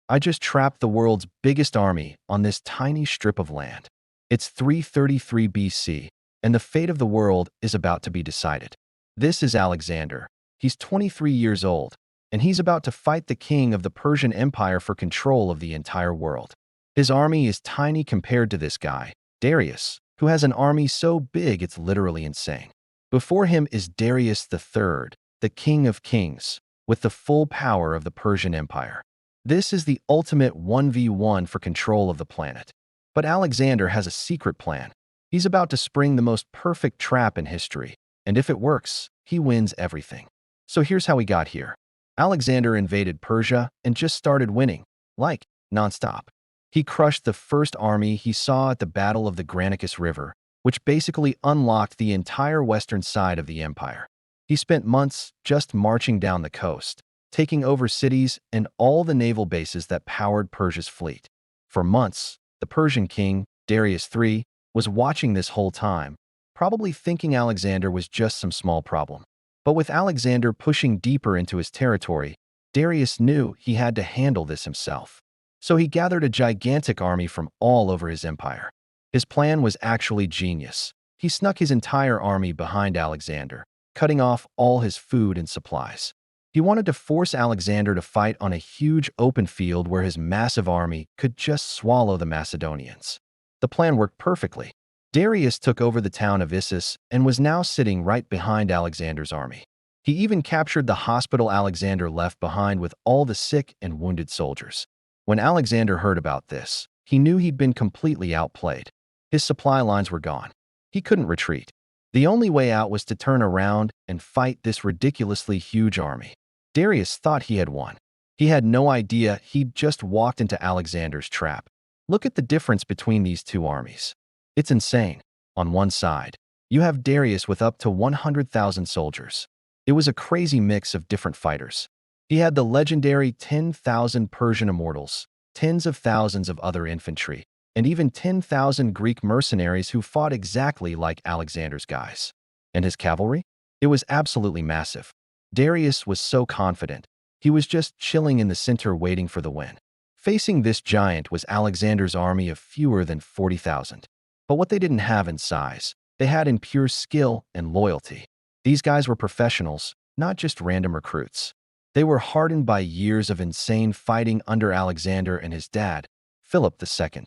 I just trapped the world's biggest army on this tiny strip of land. It's 333 BC, and the fate of the world is about to be decided. This is Alexander. He's 23 years old, and he's about to fight the king of the Persian Empire for control of the entire world. His army is tiny compared to this guy, Darius, who has an army so big it's literally insane. Before him is Darius III, the king of kings, with the full power of the Persian Empire. This is the ultimate 1v1 for control of the planet. But Alexander has a secret plan. He's about to spring the most perfect trap in history, and if it works, he wins everything. So here's how he got here. Alexander invaded Persia and just started winning, like, nonstop. He crushed the first army he saw at the Battle of the Granicus River, which basically unlocked the entire western side of the empire. He spent months just marching down the coast, taking over cities and all the naval bases that powered Persia's fleet. For months, the Persian king, Darius III, was watching this whole time, probably thinking Alexander was just some small problem. But with Alexander pushing deeper into his territory, Darius knew he had to handle this himself. So he gathered a gigantic army from all over his empire. His plan was actually genius. He snuck his entire army behind Alexander, cutting off all his food and supplies. He wanted to force Alexander to fight on a huge open field where his massive army could just swallow the Macedonians. The plan worked perfectly. Darius took over the town of Issus and was now sitting right behind Alexander's army. He even captured the hospital Alexander left behind with all the sick and wounded soldiers. When Alexander heard about this, he knew he'd been completely outplayed. His supply lines were gone. He couldn't retreat. The only way out was to turn around and fight this ridiculously huge army. Darius thought he had won. He had no idea he'd just walked into Alexander's trap. Look at the difference between these two armies. It's insane. On one side, you have Darius with up to 100,000 soldiers. It was a crazy mix of different fighters. He had the legendary 10,000 Persian immortals, tens of thousands of other infantry, and even 10,000 Greek mercenaries who fought exactly like Alexander's guys. And his cavalry? It was absolutely massive. Darius was so confident. He was just chilling in the center waiting for the win. Facing this giant was Alexander's army of fewer than 40,000. But what they didn't have in size, they had in pure skill and loyalty. These guys were professionals, not just random recruits. They were hardened by years of insane fighting under Alexander and his dad, Philip II.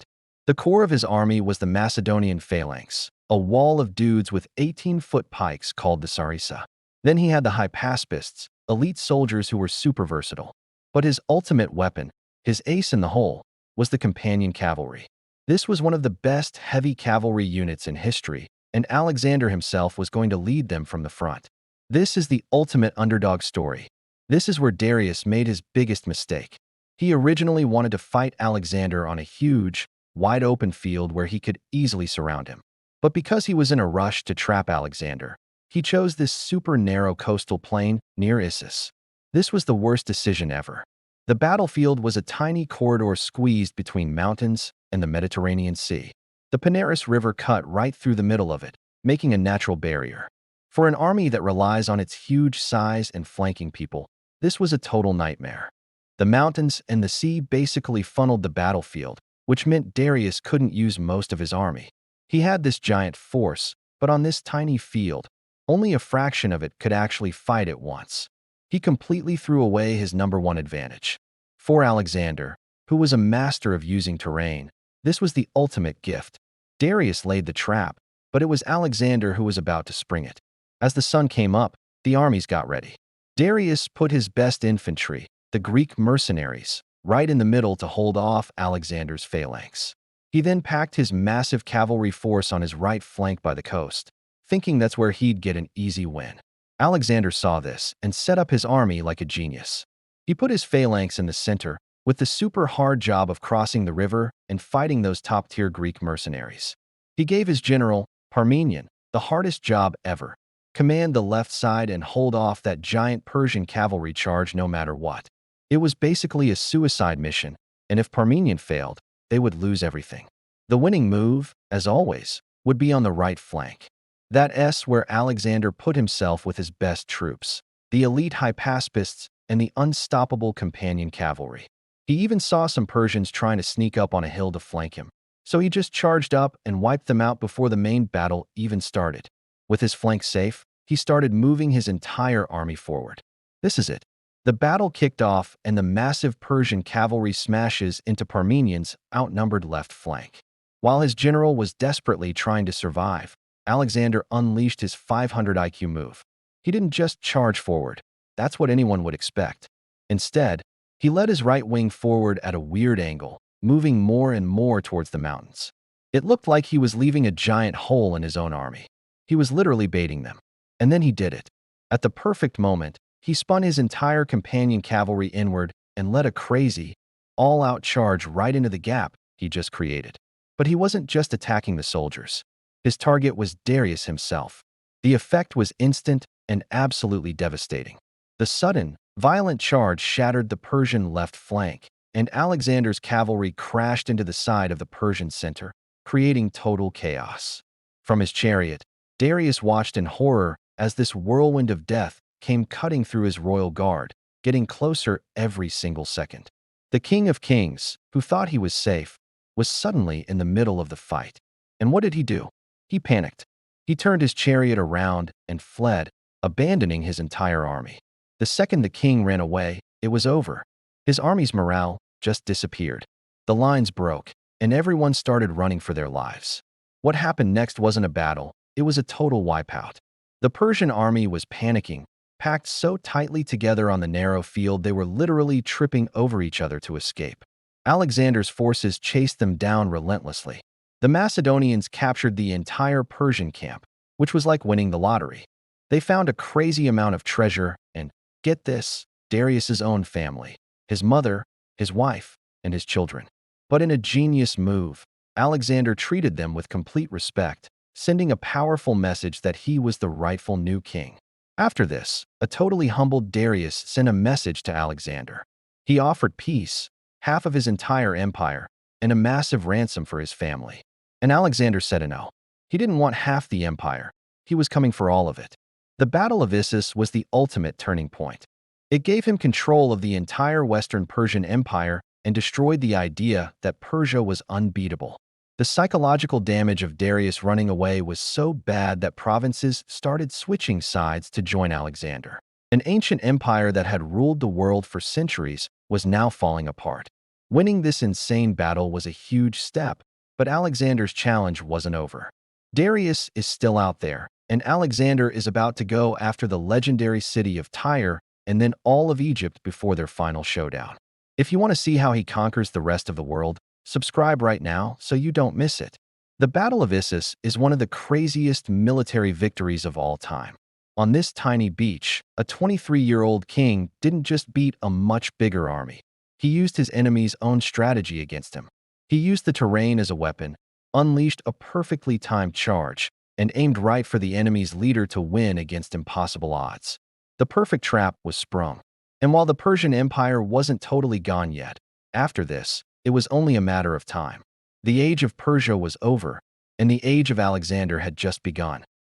The core of his army was the Macedonian phalanx, a wall of dudes with 18-foot pikes called the sarissa. Then he had the Hypaspists, elite soldiers who were super versatile. But his ultimate weapon, his ace in the hole, was the companion cavalry. This was one of the best heavy cavalry units in history, and Alexander himself was going to lead them from the front. This is the ultimate underdog story. This is where Darius made his biggest mistake. He originally wanted to fight Alexander on a huge, wide-open field where he could easily surround him. But because he was in a rush to trap Alexander, he chose this super narrow coastal plain near Issus. This was the worst decision ever. The battlefield was a tiny corridor squeezed between mountains and the Mediterranean Sea. The Panaris River cut right through the middle of it, making a natural barrier. For an army that relies on its huge size and flanking people, this was a total nightmare. The mountains and the sea basically funneled the battlefield, which meant Darius couldn't use most of his army. He had this giant force, but on this tiny field, only a fraction of it could actually fight at once. He completely threw away his #1 advantage. For Alexander, who was a master of using terrain, this was the ultimate gift. Darius laid the trap, but it was Alexander who was about to spring it. As the sun came up, the armies got ready. Darius put his best infantry, the Greek mercenaries, right in the middle to hold off Alexander's phalanx. He then packed his massive cavalry force on his right flank by the coast, thinking that's where he'd get an easy win. Alexander saw this and set up his army like a genius. He put his phalanx in the center, with the super hard job of crossing the river and fighting those top-tier Greek mercenaries. He gave his general, Parmenion, the hardest job ever: command the left side and hold off that giant Persian cavalry charge no matter what. It was basically a suicide mission, and if Parmenion failed, they would lose everything. The winning move, as always, would be on the right flank. That's where Alexander put himself with his best troops, the elite Hypaspists and the unstoppable companion cavalry. He even saw some Persians trying to sneak up on a hill to flank him. So he just charged up and wiped them out before the main battle even started. With his flank safe, he started moving his entire army forward. This is it. The battle kicked off and the massive Persian cavalry smashes into Parmenions' outnumbered left flank. While his general was desperately trying to survive, Alexander unleashed his 500 IQ move. He didn't just charge forward. That's what anyone would expect. Instead, he led his right wing forward at a weird angle, moving more and more towards the mountains. It looked like he was leaving a giant hole in his own army. He was literally baiting them. And then he did it. At the perfect moment, he spun his entire companion cavalry inward and led a crazy, all-out charge right into the gap he just created. But he wasn't just attacking the soldiers. His target was Darius himself. The effect was instant and absolutely devastating. The sudden, violent charge shattered the Persian left flank, and Alexander's cavalry crashed into the side of the Persian center, creating total chaos. From his chariot, Darius watched in horror as this whirlwind of death came cutting through his royal guard, getting closer every single second. The King of Kings, who thought he was safe, was suddenly in the middle of the fight. And what did he do? He panicked. He turned his chariot around and fled, abandoning his entire army. The second the king ran away, it was over. His army's morale just disappeared. The lines broke, and everyone started running for their lives. What happened next wasn't a battle, it was a total wipeout. The Persian army was panicking, packed so tightly together on the narrow field they were literally tripping over each other to escape. Alexander's forces chased them down relentlessly. The Macedonians captured the entire Persian camp, which was like winning the lottery. They found a crazy amount of treasure and, get this, Darius's own family, his mother, his wife, and his children. But in a genius move, Alexander treated them with complete respect, sending a powerful message that he was the rightful new king. After this, a totally humbled Darius sent a message to Alexander. He offered peace, half of his entire empire, and a massive ransom for his family. And Alexander said no. He didn't want half the empire. He was coming for all of it. The Battle of Issus was the ultimate turning point. It gave him control of the entire Western Persian Empire and destroyed the idea that Persia was unbeatable. The psychological damage of Darius running away was so bad that provinces started switching sides to join Alexander. An ancient empire that had ruled the world for centuries was now falling apart. Winning this insane battle was a huge step, but Alexander's challenge wasn't over. Darius is still out there, and Alexander is about to go after the legendary city of Tyre and then all of Egypt before their final showdown. If you want to see how he conquers the rest of the world, subscribe right now so you don't miss it. The Battle of Issus is one of the craziest military victories of all time. On this tiny beach, a 23-year-old king didn't just beat a much bigger army. He used his enemy's own strategy against him. He used the terrain as a weapon, unleashed a perfectly timed charge, and aimed right for the enemy's leader to win against impossible odds. The perfect trap was sprung. And while the Persian Empire wasn't totally gone yet, after this, it was only a matter of time. The age of Persia was over, and the age of Alexander had just begun.